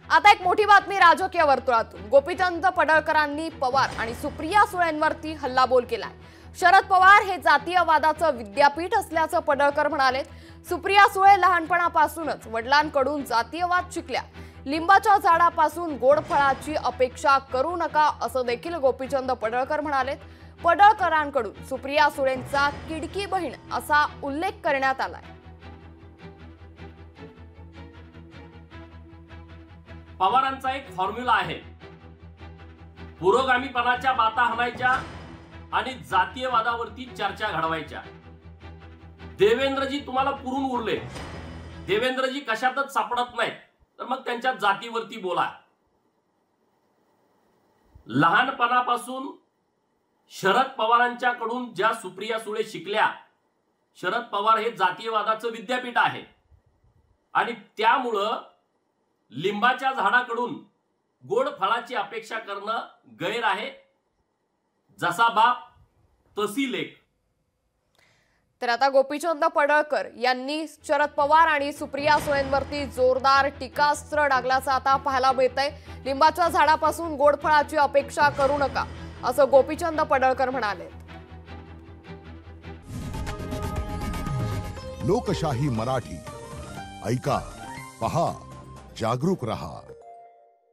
आता एक मोठी बातमी राजकीय वर्तुळातून। गोपीचंद पडळकरांनी पवार आणि सुप्रिया सुळेंवरती हल्लाबोल केलाय। शरद पवार हे जातीयवादाचं विद्यापीठ असल्याचं पडळकर म्हणाले। सुप्रिया सुळे लहानपणापासूनच वडिलांकडून जातीयवाद शिकल्या। लिंबाच्या झाडापासून गोड फळाची अपेक्षा करू नका असं देखील गोपीचंद पडळकर म्हणाले। पडळकरांकडून सुप्रिया सुळेंचा किडकी बहीण असा उल्लेख करण्यात आलाय। पवारांचा एक फॉर्म्युला आहे, पुरोगामीपणाच्या बाता हाणायच्या आणि जातीयवादावरती चर्चा घडवायच्या। देवेंद्रजी तुम्हाला पुरून उरले, देवेंद्रजी कशातच सापडत नाहीत, तर मग त्यांच्या जातीवरती बोला। लहानपणापासून शरद पवारांच्याकडून ज्या सुप्रिया सुळे शिकल्या, शरद पवार हे जातीयवादाचं विद्यापीठ आहे आणि त्यामुळं लिंबाच्या झाडाकडून गोड फळाची अपेक्षा करणं गैर आहे। जसा बाप तशी लेक। तर आता गोपीचंद पडळकर यांनी शरद पवार आणि सुप्रिया सुळेंवरती जोरदार टीकास्त्र डागल्याचं आता पाहायला मिळतंय। लिंबाच्या झाडापासून गोड फळाची अपेक्षा करू नका असं गोपीचंद पडळकर म्हणाले। लोकशाही मराठी ऐका, पहा, जागरूक रहा।